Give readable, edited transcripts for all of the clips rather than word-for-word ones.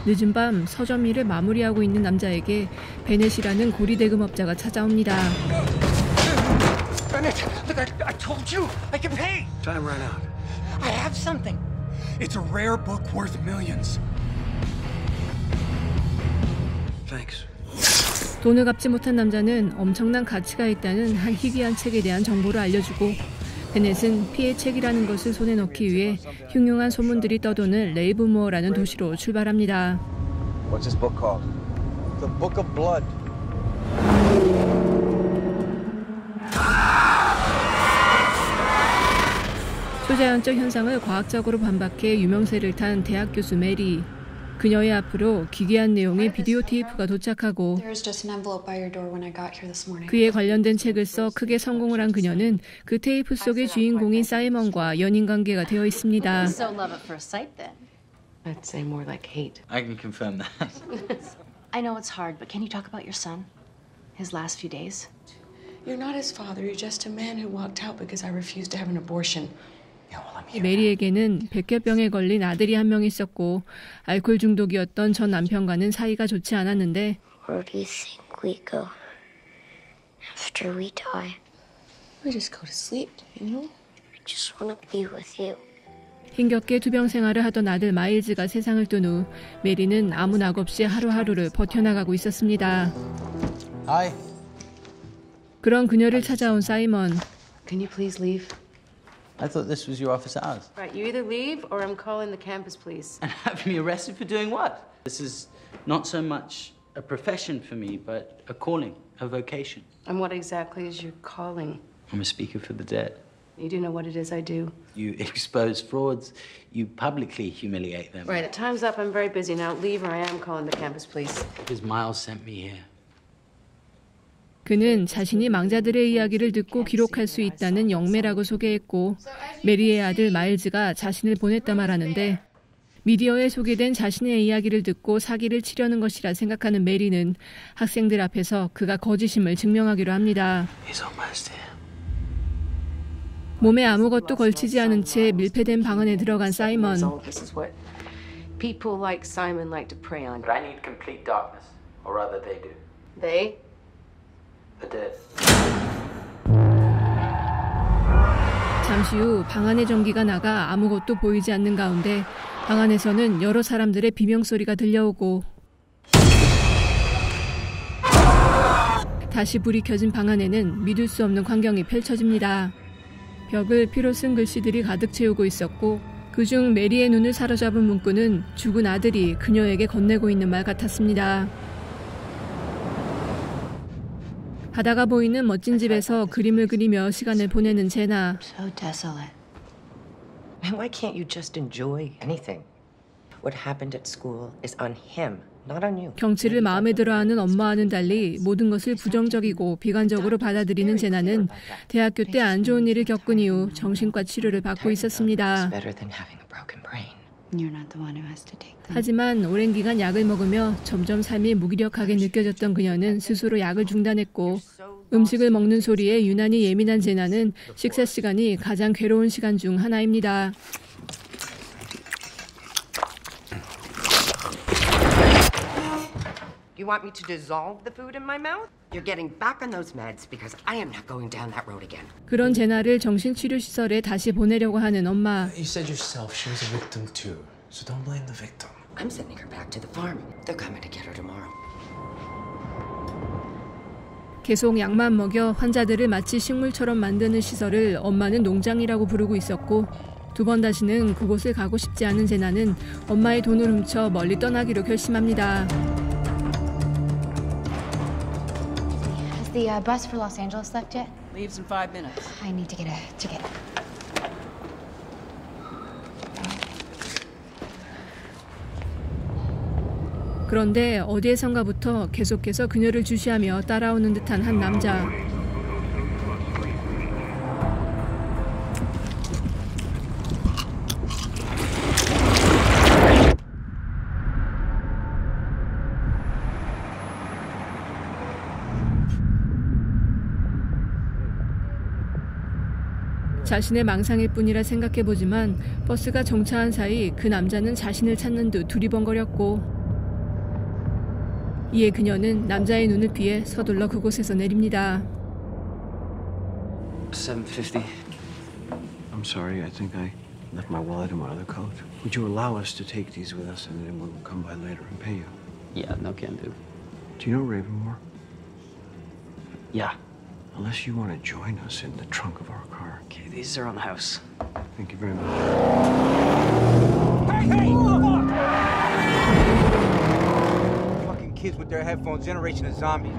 늦은 밤 서점 일을 마무리하고 있는 남자에게 베넷이라는 고리대금업자가 찾아옵니다. Bennett, look, I told you I can pay. Time ran out. I have something. It's a rare book worth millions. Thanks. 돈을 갚지 못한 남자는 엄청난 가치가 있다는 한 희귀한 책에 대한 정보를 알려주고 베넷은 피해 책이라는 것을 손에 넣기 위해 흉흉한 소문들이 떠도는 레이브모어라는 도시로 출발합니다. What's this book called? The Book of Blood. 초자연적 현상을 과학적으로 반박해 유명세를 탄 대학 교수 메리. 그녀의 앞으로 기괴한 내용의 비디오 테이프가 도착하고 그에 관련된 책을 써 크게 성공을 한 그녀는 그 테이프 속의 주인공인 사이먼과 연인 관계가 되어 있습니다. I'd say more like hate. I can confirm that. I know it's hard, but can you talk about your son? His last few days? You're not his father. You're just a man who walked out because I refused to have an abortion. 메리에게는 백혈병에 걸린 아들이 한 명 있었고 알코올 중독이었던 전 남편과는 사이가 좋지 않았는데 Where do you think we go after we die? We just go to sleep, you know? I just want to be with you. 힘겹게 투병 생활을 하던 아들 마일즈가 세상을 뜬 후 메리는 아무 낙 없이 하루하루를 버텨나가고 있었습니다. Hi. 그런 그녀를 찾아온 사이먼. Can you please leave? I thought this was your office hours. Right, you either leave or I'm calling the campus police. And have me arrested for doing what? This is not so much a profession for me, but a calling, a vocation. And what exactly is your calling? I'm a speaker for the dead. You do know what it is I do. You expose frauds, you publicly humiliate them. Right, time's up. I'm very busy now. Leave or I am calling the campus police. Because Miles sent me here. 그는 자신이 망자들의 이야기를 듣고 기록할 수 있다는 영매라고 소개했고 메리의 아들 마일즈가 자신을 보냈다 말하는데 미디어에 소개된 자신의 이야기를 듣고 사기를 치려는 것이라 생각하는 메리는 학생들 앞에서 그가 거짓임을 증명하기로 합니다. 몸에 아무것도 걸치지 않은 채 밀폐된 방 안에 들어간 사이먼. People like Simon like to prey on. But I need complete darkness, or rather they do. They? The dead. 잠시 후 방 안의 전기가 나가 아무것도 보이지 않는 가운데 방 안에서는 여러 사람들의 비명소리가 들려오고 다시 불이 켜진 방 안에는 믿을 수 없는 광경이 펼쳐집니다. 벽을 피로 쓴 글씨들이 가득 채우고 있었고 그중 메리의 눈을 사로잡은 문구는 죽은 아들이 그녀에게 건네고 있는 말 같았습니다. 바다가 보이는 멋진 집에서 그림을 그리며 시간을 보내는 제나. So desolate. And why can't you just enjoy anything? What happened at school is on him, not on you. 경치를 마음에 들어하는 엄마와는 달리 모든 것을 부정적이고 비관적으로 받아들이는 제나는 대학교 때 안 좋은 일을 겪은 이후 정신과 치료를 받고 있었습니다. 하지만 오랜 기간 약을 먹으며 점점 삶이 무기력하게 느껴졌던 그녀는 스스로 약을 중단했고 음식을 먹는 소리에 유난히 예민한 제나는 식사 시간이 가장 괴로운 시간 중 하나입니다. You want me to dissolve the food in my mouth? You're getting back on those meds because I am not going down that road again. 그런 제나를 정신치료시설에 다시 보내려고 하는 엄마. You said yourself she was a victim too, so don't blame the victim. I'm sending her back to the farm. They're coming to get her tomorrow. 계속 약만 먹여 환자들을 마치 식물처럼 만드는 시설을 엄마는 농장이라고 부르고 있었고 두 번 다시는 그곳을 가고 싶지 않은 제나는 엄마의 돈을 훔쳐 멀리 떠나기로 결심합니다. Has the bus for Los Angeles left yet? Leaves in 5 minutes. I need to get a ticket. 그런데 어디에선가부터 계속해서 그녀를 주시하며 따라오는 듯한 한 남자. 자신의 망상일 뿐이라 생각해보지만 버스가 정차한 사이 그 남자는 자신을 찾는 듯 두리번거렸고 이에 그녀는 남자의 눈을 피해 서둘러 그곳에서 내립니다. 750. I'm sorry, I think I left my wallet in my other coat. Would you allow us to take these with us and then we'll come by later and pay you? Yeah, no can do. Do you know Ravenmore? Yeah. Unless you want to join us in the trunk of our car. Okay, these are on the house. Thank you very much. Fucking kids with their headphones, generation of zombies.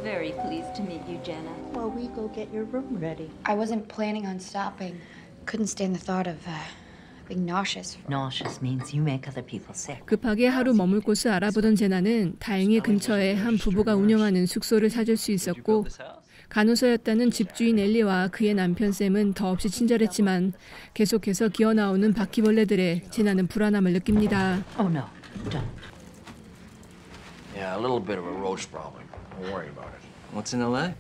Very pleased to meet you, Jenna. While we go get your room ready. I wasn't planning on stopping. Couldn't stand the thought of being nauseous. Nauseous means you make other people sick. 급하게 하루 머물 곳을 알아보던 제나는 다행히 근처에 한 부부가 운영하는 숙소를 찾을 수 있었고 간호사였다는 집주인 엘리와 그의 남편 샘은 더없이 친절했지만 계속해서 기어나오는 바퀴벌레들에 제나는 불안함을 느낍니다. Oh no, don't. Yeah, a little bit of a roach problem. Don't worry about it. What's in LA?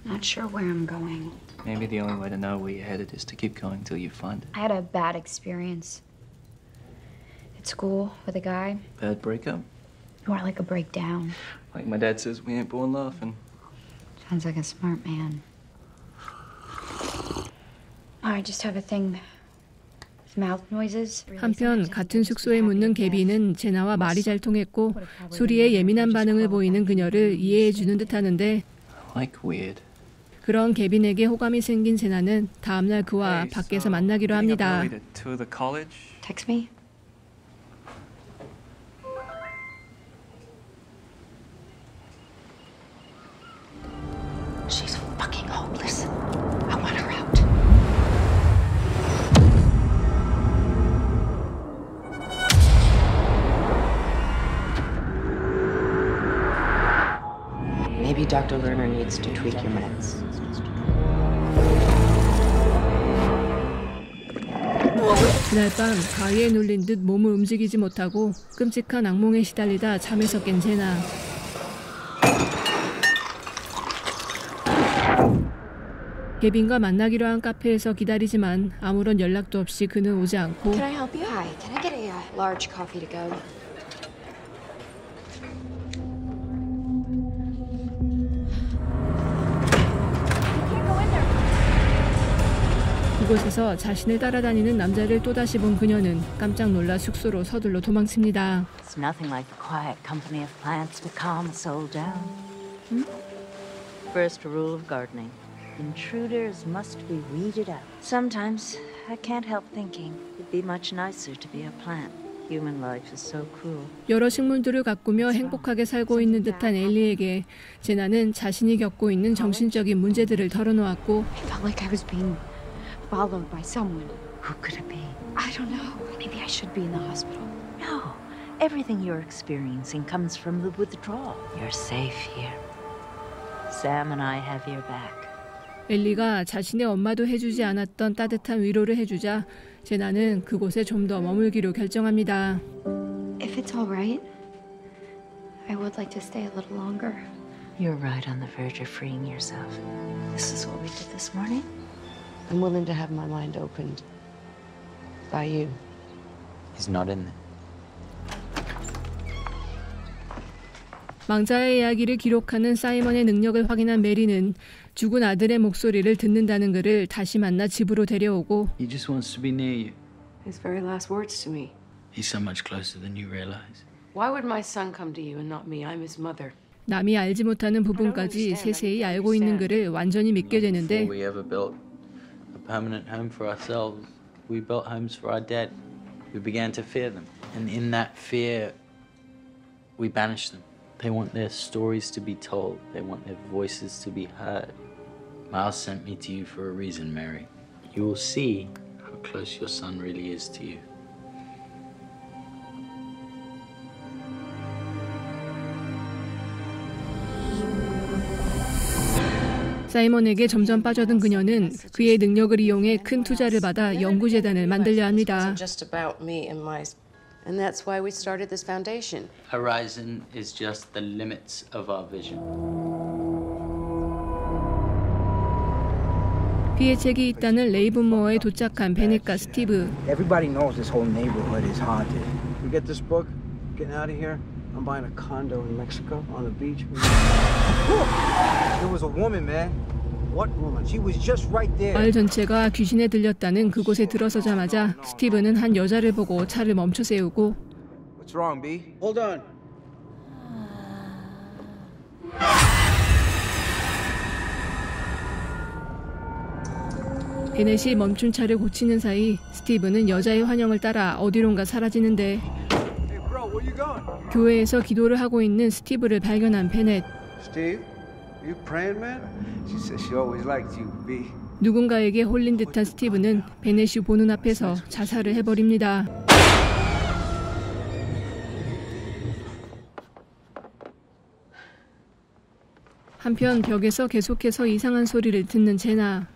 Not sure where I'm going. Maybe the only way to know where you're headed is to keep going till you find it. I had a bad experience. At school with a guy. Bad breakup? More like a breakdown. Like my dad says, we ain't born laughing. Sounds like a smart man. I just have a thing with mouth noises. 한편 같은 숙소에 묻는 개비는 제나와 말이 잘 통했고 소리에 예민한 반응을 보이는 그녀를 이해해주는 듯하는데 Like weird. 그런 개빈에게 호감이 생긴 제나는 다음날 그와 밖에서 만나기로 합니다. To the college? Text me. She's fucking hopeless. I want her out. Maybe Dr. Lerner needs to tweak your meds. 그날 밤 가위에 눌린 듯 몸을 움직이지 못하고 끔찍한 악몽에 시달리다 잠에서 깬 제나. 개빈과 만나기로 한 카페에서 기다리지만 아무런 연락도 없이 그는 오지 않고 Can I help you? Hi, can I get a large coffee to go? 그곳에서 자신을 따라다니는 남자를 또다시 본 그녀는 깜짝 놀라 숙소로 서둘러 도망칩니다. It's nothing like the quiet company of plants to calm a soul down. Hmm? First rule of gardening. Intruders must be weeded out. Sometimes I can't help thinking it'd be much nicer to be a plant. Human life is so cruel. 여러 식물들을 가꾸며 행복하게 살고 있는 듯한 엘리에게 제나는 자신이 겪고 있는 정신적인 문제들을 털어놓았고 I felt like I was being followed by someone. Who could it be? I don't know. Maybe I should be in the hospital. No. Everything you're experiencing comes from the withdrawal. You're safe here. Sam and I have your back. 엘리가 자신의 엄마도 해주지 않았던 따뜻한 위로를 해주자 제나는 그곳에 좀 더 머물기로 결정합니다. If it's all right, I would like to stay a little longer. You're right on the verge of freeing yourself. This is what we did this morning. I'm willing to have my mind opened by you. He's not in there. 망자의 이야기를 기록하는 사이먼의 능력을 확인한 메리는 죽은 아들의 목소리를 듣는다는 그를 다시 만나 집으로 데려오고 He just wants to be near you. His very last words to me. He's so much closer than you realize. Why would my son come to you and not me? I'm his mother. 남이 알지 못하는 부분까지 세세히 알고 있는 그를 완전히 믿게 되는데 Before we ever built a permanent home for ourselves, we built homes for our dead. We began to fear them. And in that fear, we banished them. They want their stories to be told. They want their voices to be heard. Miles sent me to you for a reason, Mary. You will see how close your son really is to you. 사이먼에게 점점 빠져든 그녀는 그의 능력을 이용해 큰 투자를 받아 연구재단을 만들려 합니다. Just about me and my, and that's why we started this foundation. Horizon is just the limits of our vision. 피해책이 있다는 레이븐모어에 도착한 베넷과 스티브. Everybody knows this whole neighborhood is haunted. You get this book? Getting out of here? I'm buying a condo in Mexico on the beach. There was a woman, man. What woman? She was just right there. 마을 전체가 귀신에 들렸다는 그곳에 들어서자마자 스티브는 한 여자를 보고 차를 멈춰 세우고 What's wrong, B? Hold on. 베넷이 멈춘 차를 고치는 사이 스티브는 여자의 환영을 따라 어디론가 사라지는데 Hey, bro, where you going? 교회에서 기도를 하고 있는 스티브를 발견한 베넷. Steve, you praying, man? She said she always liked you, B. 누군가에게 홀린 듯한 스티브는 베넷이 보는 앞에서 자살을 해버립니다. 한편 벽에서 계속해서 이상한 소리를 듣는 제나.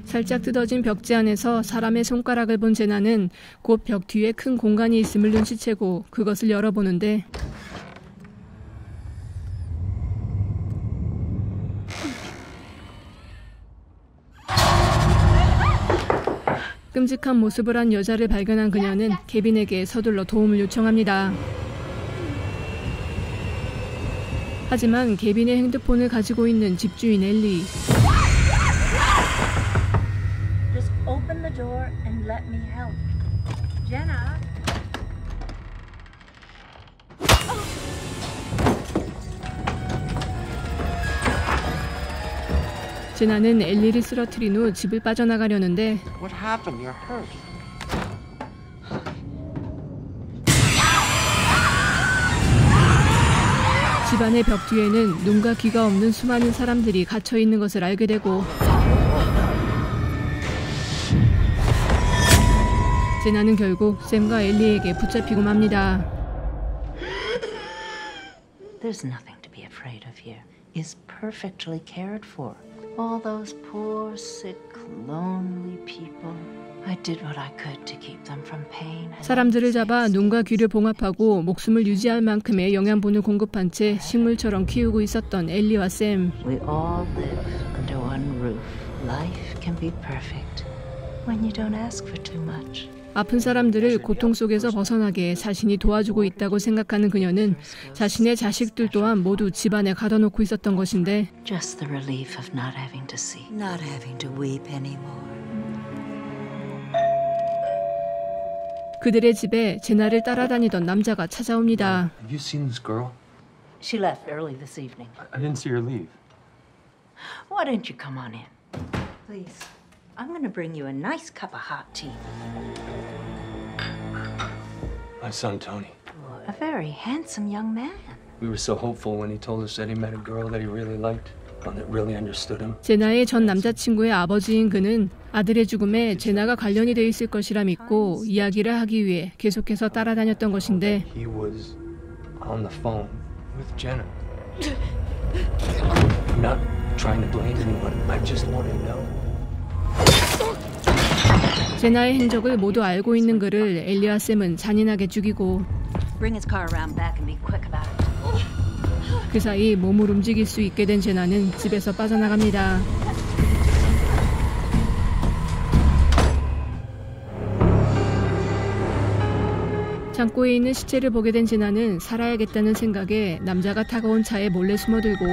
살짝 뜯어진 벽지 안에서 사람의 손가락을 본 제나는 곧 벽 뒤에 큰 공간이 있음을 눈치채고 그것을 열어보는데 끔찍한 모습을 한 여자를 발견한 그녀는 케빈에게 서둘러 도움을 요청합니다. 하지만 케빈의 핸드폰을 가지고 있는 집주인 엘리. Just open the door and let me help. Jenna. 제나는 엘리를 쓰러뜨린 후 집을 빠져나가려는데 What happened? You're hurt. 집안의 벽 뒤에는 눈과 귀가 없는 수많은 사람들이 갇혀 있는 것을 알게 되고 제나는 결국 샘과 엘리에게 붙잡히고 맙니다. There's nothing to be afraid of here. Is perfectly cared for. All those poor, sick, lonely people. I did what I could to keep them from pain. 사람들을 잡아 눈과 귀를 봉합하고 목숨을 유지할 만큼의 영양분을 공급한 채 식물처럼 키우고 있었던 엘리와 샘. We all live under one roof. Life can be perfect when you don't ask for too much. 아픈 사람들을 고통 속에서 벗어나게 자신이 도와주고 있다고 생각하는 그녀는 자신의 자식들 또한 모두 집안에 가둬놓고 있었던 것인데 Just the relief of not having to see, not having to weep anymore. 그들의 집에 제나를 따라다니던 남자가 찾아옵니다. Have you seen this girl? She left early this evening. I didn't see her leave. Why don't you come on in? Please. I'm going to bring you a nice cup of hot tea. My son, Tony. A very handsome young man. We were so hopeful when he told us that he met a girl that he really liked, one that really understood him. 제나의 전 남자친구의 아버지인 그는 아들의 죽음에 제나가 관련이 돼 있을 것이라 믿고 이야기를 하기 위해 계속해서 따라다녔던 것인데 He was on the phone with Jenna. I'm not trying to blame anyone. I just want to know. 제나의 행적을 모두 알고 있는 그를 엘리와 샘은 잔인하게 죽이고 Bring his car around back and be quick about it. 그 사이 몸을 움직일 수 있게 된 제나는 집에서 빠져나갑니다. 창고에 있는 시체를 보게 된 제나는 살아야겠다는 생각에 남자가 타고 온 차에 몰래 숨어들고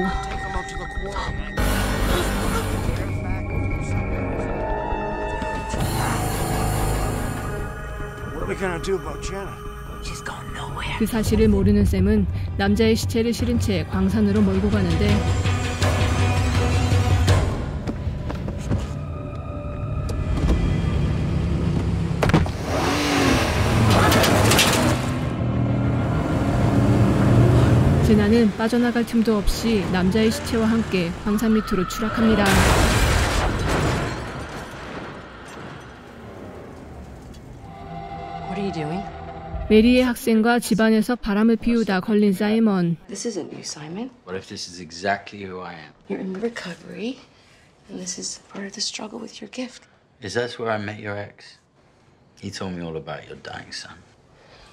그 사실을 모르는 샘은 남자의 시체를 실은 채 광산으로 몰고 가는데 제나는 빠져나갈 틈도 없이 남자의 시체와 함께 광산 밑으로 추락합니다. What are you doing? 메리의 학생과 집안에서 바람을 피우다 걸린 사이먼. This isn't you, Simon. What if this is exactly who I am? You're in recovery, and this is part of the struggle with your gift. Is that where I met your ex? He told me all about your dying son.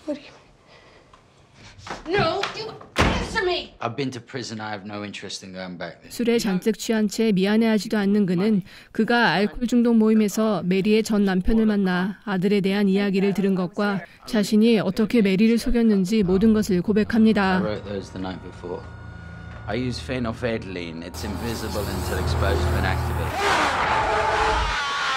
What do you No, you answer me. I've been to prison. I have no interest in going back there. 술에 잔뜩 취한 채 미안해하지도 않는 그는 그가 알코올 중독 모임에서 메리의 전 남편을 만나 아들에 대한 이야기를 들은 것과 자신이 어떻게 메리를 속였는지 모든 것을 I 고백합니다. wrote those the night before. I use phenolphthalein. It's invisible until exposed to an activist.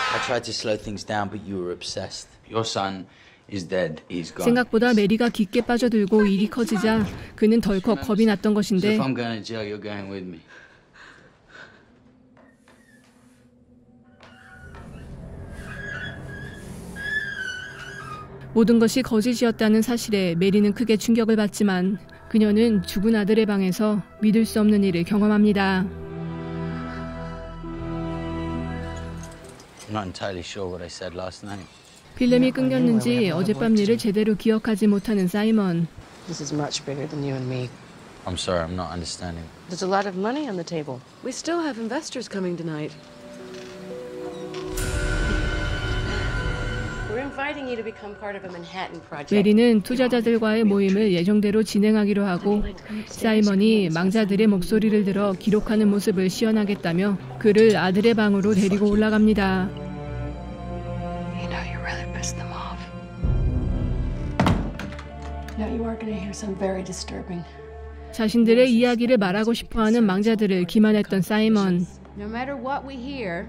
I tried to slow things down, but you were obsessed. Your son is dead. He's gone. 생각보다 메리가 깊게 빠져들고 일이 커지자 그는 덜컥 겁이 났던 So 것인데 if I'm going to jail, you're going with me. 모든 것이 거짓이었다는 사실에 메리는 크게 충격을 받지만 그녀는 죽은 아들의 방에서 믿을 수 없는 일을 경험합니다. I'm not entirely sure what I said last night. 필름이 끊겼는지 어젯밤 일을 제대로 기억하지 못하는 사이먼. This is much bigger than you and me. I'm sorry, I'm not understanding. There's a lot of money on the table. We still have investors coming tonight. We're inviting you to become part of a Manhattan project. 메리는 투자자들과의 모임을 예정대로 진행하기로 하고 사이먼이 망자들의 목소리를 들어 기록하는 모습을 시연하겠다며 그를 아들의 방으로 데리고 올라갑니다. You know, you really pissed them off. Now you are going to hear some very disturbing. 자신들의 이야기를 말하고 싶어하는 망자들을 기만했던 사이먼. No matter what we hear,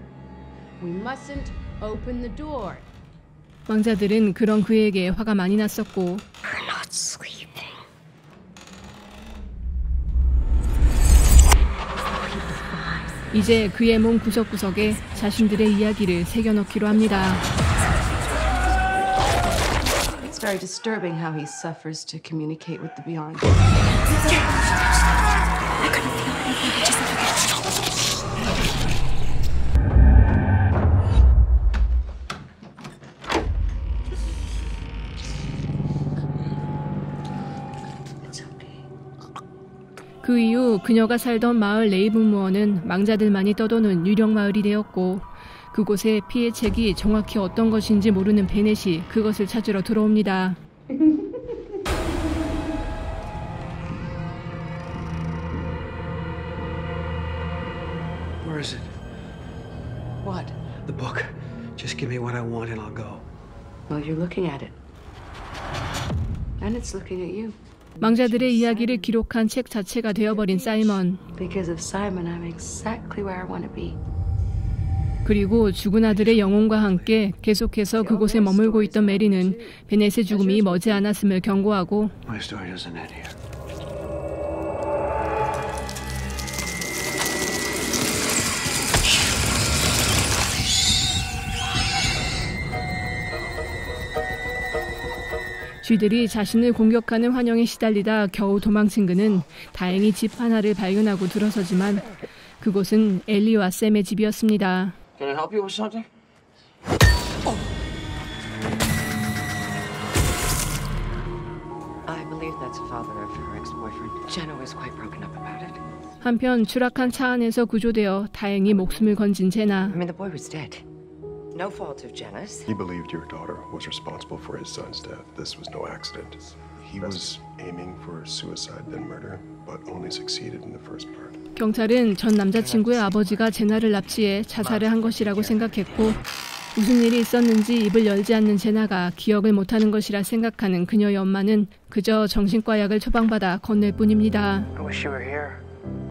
we mustn't open the door. 망자들은 그런 그에게 화가 많이 났었고 We're not sleeping. 이제 그의 몸 구석구석에 자신들의 이야기를 새겨넣기로 합니다. It's very disturbing how he suffers to communicate with the beyond. 그 이후 그녀가 살던 마을 레이븐무어는 망자들만이 떠도는 유령 마을이 되었고 그곳에 피해 책이 정확히 어떤 것인지 모르는 베넷이 그것을 찾으러 들어옵니다. Where is it? What? The book. Just give me what I want and I'll go. Well, you're looking at it. And it's looking at you. 망자들의 이야기를 기록한 책 자체가 되어버린 사이먼. Because of Simon, I'm exactly where I want to be. 그리고 죽은 아들의 영혼과 함께 계속해서 그곳에 머물고 있던 메리는 베넷의 죽음이 머지않았음을 경고하고 My story doesn't end here. 쥐들이 자신을 공격하는 환영에 시달리다 겨우 도망친 그는 다행히 집 하나를 발견하고 들어서지만 그곳은 엘리와 샘의 집이었습니다. Can I help you with something? I believe that's the father of her ex-boyfriend. Jenna was quite broken up about it. 한편 추락한 차 안에서 구조되어 다행히 목숨을 건진 제나. I mean, the boy was dead. No fault of Jenna's. He believed your daughter was responsible for his son's death. This was no accident. He was aiming for suicide then murder, but only succeeded in the first part. 경찰은 전 남자친구의 아버지가 제나를 납치해 자살을 한 것이라고 생각했고 무슨 일이 있었는지 입을 열지 않는 제나가 기억을 못하는 것이라 생각하는 그녀의 엄마는 그저 정신과 약을 처방받아 건넬 뿐입니다. I wish you were here.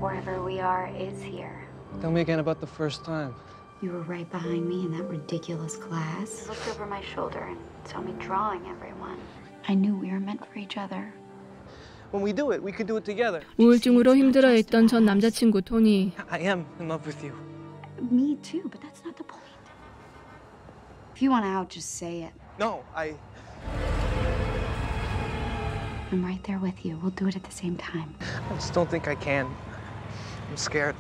Wherever we are is here. Tell me again about the first time. You were right behind me in that ridiculous class. I looked over my shoulder and saw me drawing everyone. I knew we were meant for each other. When we do it, we could do it together. 우울증으로 힘들어했던 전 남자친구 토니. I am in love with you. Me too, but that's not the point. If you want out, just say it. No, I'm right there with you. We'll do it at the same time. I just don't think I can. I'm scared.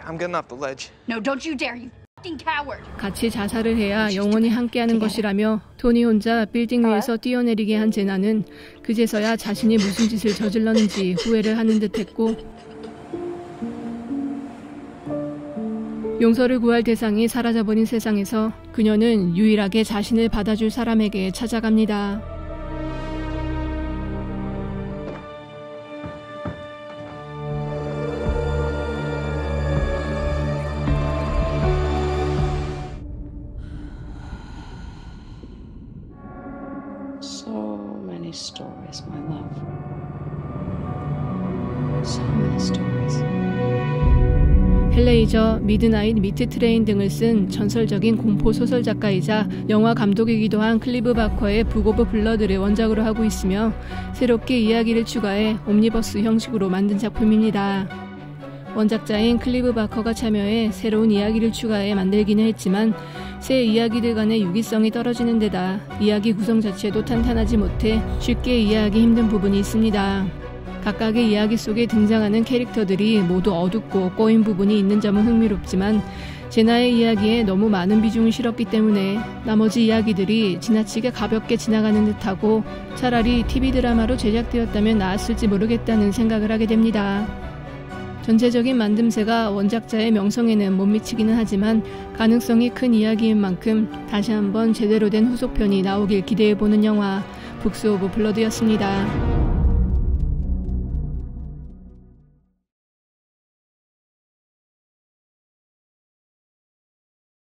I'm getting off the ledge. No, don't you dare, you f***ing coward! 같이 자살을 해야 영원히 함께하는 것이라며 토니 혼자 빌딩 위에서 뛰어내리게 한 제나는 그제서야 자신이 무슨 짓을 저질렀는지 후회를 하는 듯했고 용서를 구할 대상이 사라져버린 세상에서 그녀는 유일하게 자신을 받아줄 사람에게 찾아갑니다. So many stories, my love. So many stories. 헬레이저, 미드나잇, 미트 트레인 등을 쓴 전설적인 공포 소설 작가이자 영화 감독이기도 한 클리브 바커의 북 오브 블러드를 원작으로 하고 있으며 새롭게 이야기를 추가해 옴니버스 형식으로 만든 작품입니다. 원작자인 클리브 바커가 참여해 새로운 이야기를 추가해 만들기는 했지만 새 이야기들 간의 유기성이 떨어지는 데다 이야기 구성 자체도 탄탄하지 못해 쉽게 이해하기 힘든 부분이 있습니다. 각각의 이야기 속에 등장하는 캐릭터들이 모두 어둡고 꼬인 부분이 있는 점은 흥미롭지만 제나의 이야기에 너무 많은 비중을 실었기 때문에 나머지 이야기들이 지나치게 가볍게 지나가는 듯하고 차라리 TV 드라마로 제작되었다면 나았을지 모르겠다는 생각을 하게 됩니다. 전체적인 만듦새가 원작자의 명성에는 못 미치기는 하지만 가능성이 큰 이야기인 만큼 다시 한번 제대로 된 후속편이 나오길 기대해보는 영화 북스 오브 블러드였습니다.